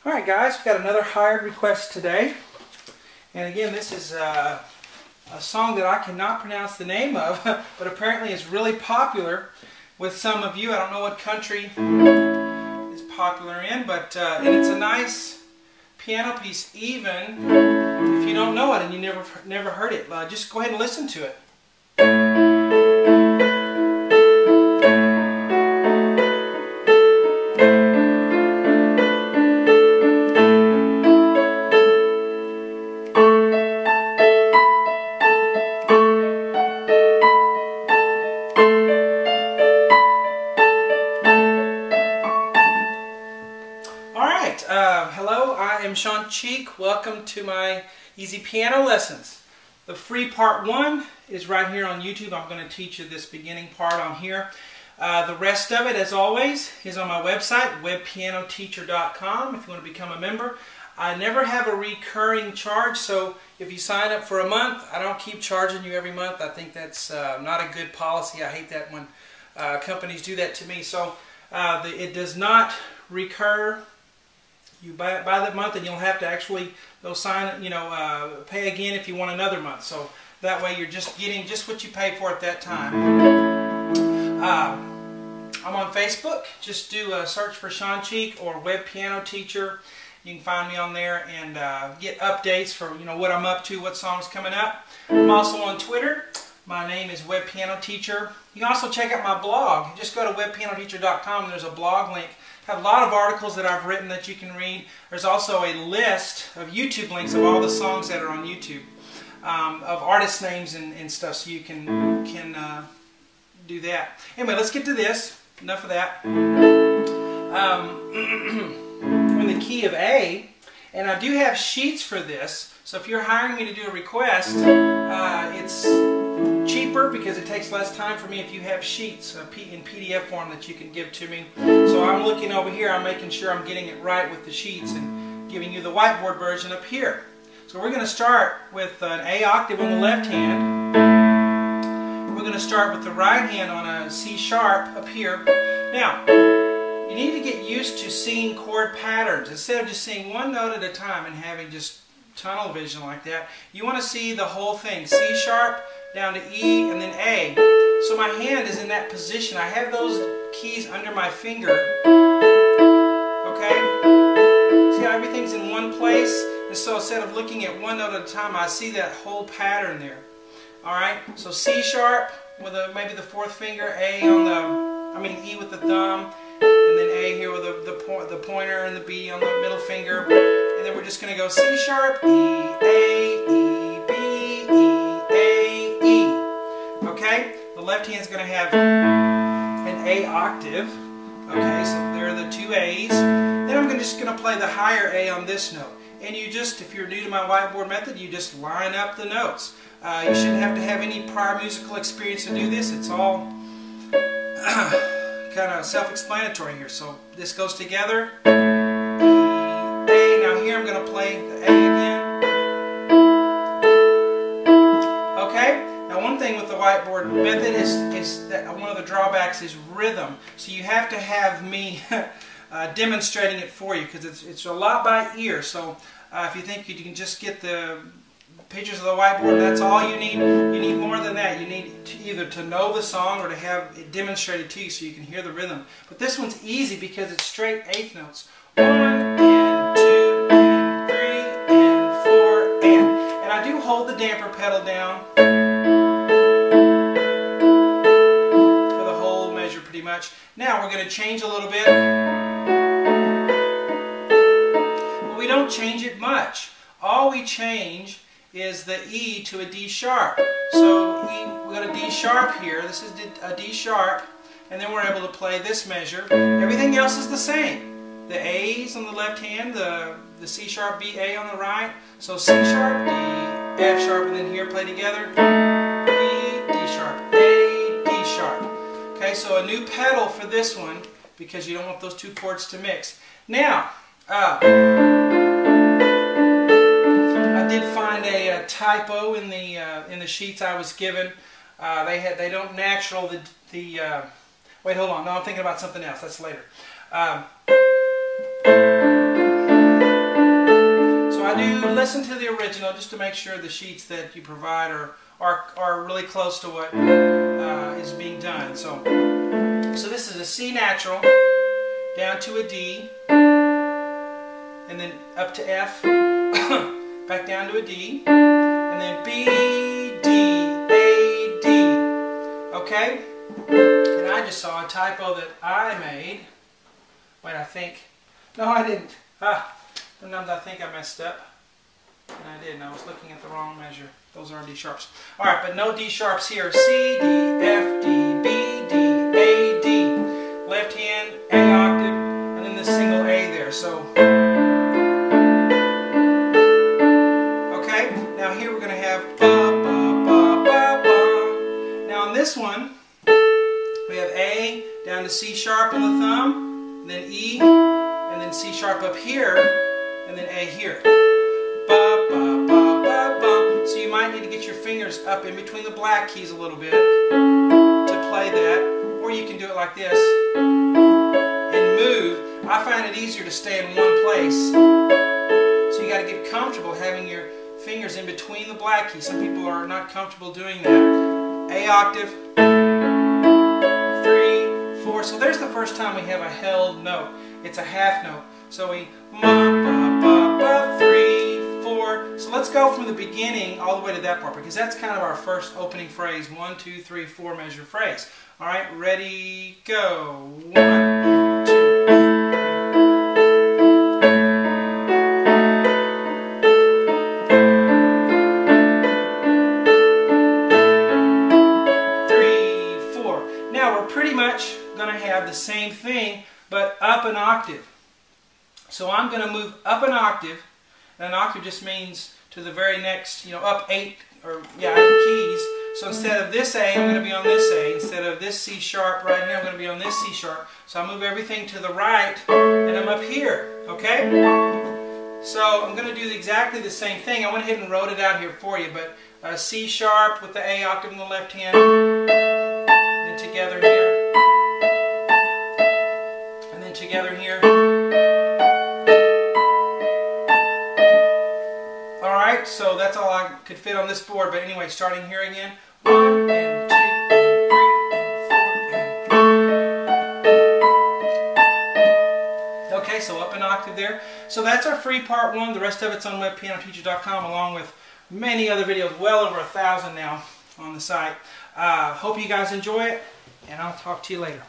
Alright guys, we've got another hired request today. And again, this is a song that I cannot pronounce the name of, but apparently is really popular with some of you. I don't know what country it's popular in, but and it's a nice piano piece even if you don't know it and you never heard it. Just go ahead and listen to it. Hello, I am Sean Cheek. Welcome to my easy piano lessons. The free part 1 is right here on YouTube. I'm going to teach you this beginning part on here. The rest of it, as always, is on my website, webpianoteacher.com, if you want to become a member. I never have a recurring charge, so if you sign up for a month, I don't keep charging you every month. I think that's not a good policy. I hate that when companies do that to me. So it does not recur. You buy it by the month, and you'll have to actually pay again if you want another month. So that way you're just getting just what you pay for at that time. I'm on Facebook. Just do a search for Sean Cheek or Web Piano Teacher. You can find me on there and get updates for what I'm up to, what songs coming up. I'm also on Twitter. My name is Web Piano Teacher. You can also check out my blog. Just go to webpianoteacher.com. There's a blog link. I have a lot of articles that I've written that you can read. There's also a list of YouTube links of all the songs that are on YouTube, of artist names and stuff, so you can do that. Anyway, let's get to this. Enough of that. We're in the key of A, and I do have sheets for this. So if you're hiring me to do a request, it's cheaper because it takes less time for me if you have sheets in PDF form that you can give to me. So I'm looking over here, I'm making sure I'm getting it right with the sheets and giving you the whiteboard version up here. So we're going to start with an A octave on the left hand. We're going to start with the right hand on a C sharp up here. Now, you need to get used to seeing chord patterns. Instead of just seeing one note at a time and having just tunnel vision like that, you want to see the whole thing. C sharp down to E and then A. So my hand is in that position. I have those keys under my finger. Okay? See how everything's in one place? And so instead of looking at one note at a time, I see that whole pattern there. Alright? So C sharp with maybe the fourth finger, A on E with the thumb, and then A here with the pointer and the B on the middle finger. And then we're just going to go C sharp, E, A, E, B, E, A, E. Okay? The left hand's going to have an A octave. Okay, so there are the two A's. Then I'm just going to play the higher A on this note. And you just, if you're new to my whiteboard method, you just line up the notes. You shouldn't have to have any prior musical experience to do this. It's all kind of self-explanatory here. So this goes together. Now here I'm going to play the A again. Okay? Now one thing with the whiteboard method is that one of the drawbacks is rhythm. So you have to have me demonstrating it for you because it's a lot by ear. So if you think you can just get the pictures of the whiteboard, that's all you need. You need more than that. You need either to know the song or to have it demonstrated to you so you can hear the rhythm. But this one's easy because it's straight eighth notes. 1 and 2 and 3 and 4 and I do hold the damper pedal down for the whole measure pretty much. Now we're going to change a little bit. But we don't change it much. All we change is the E to a D sharp. So we got a D sharp here. This is a D sharp, and then we're able to play this measure. Everything else is the same. The A's on the left hand, the C sharp, B, A on the right. So C sharp, D, F sharp, and then here play together. B, D sharp, A, D sharp. Okay, so a new pedal for this one because you don't want those two chords to mix. Now, I did find a typo in the sheets I was given. They don't natural wait, hold on. No, I'm thinking about something else. That's later. listen to the original just to make sure the sheets that you provide are really close to what is being done. So this is a C natural, down to a D, and then up to F, back down to a D, and then B, D, A, D. Okay? And I just saw a typo that I made. Wait, I think. No, I didn't. Sometimes I think I messed up. And I didn't. I was looking at the wrong measure. Those are D sharps. Alright, but no D sharps here. C, D, F, D, B, D, A, D. Left hand, A octave, and then the single A there. So, okay, now here we're going to have ba, ba, ba, ba, ba. Now on this one, we have A down to C sharp on the thumb, and then E, and then C sharp up here, and then A here. Ba, ba, ba, ba, ba. So you might need to get your fingers up in between the black keys a little bit to play that, or you can do it like this and move. I find it easier to stay in one place. So you got to get comfortable having your fingers in between the black keys. Some people are not comfortable doing that. A octave, 3, 4. So there's the first time we have a held note. It's a half note. So we ma, ba, ba, ba, 3, 4. So let's go from the beginning all the way to that part, because that's kind of our first opening phrase. 1, 2, 3, 4 measure phrase. All right, ready, go. 1, 2. Now we're pretty much going to have the same thing, but up an octave. So I'm going to move up an octave, and an octave just means to the very next, up 8 keys. So instead of this A, I'm going to be on this A. Instead of this C sharp right here, I'm going to be on this C sharp. So I move everything to the right, and I'm up here. Okay? So I'm going to do exactly the same thing. I went ahead and wrote it out here for you, but C sharp with the A octave in the left hand, and then together here, and then together here. Alright, so that's all I could fit on this board, but anyway, starting here again. 1 and 2 and 3 and 4 and... Okay, so up an octave there. So that's our free part 1. The rest of it's on webpianoteacher.com, along with many other videos, well over 1,000 now on the site. Hope you guys enjoy it, and I'll talk to you later.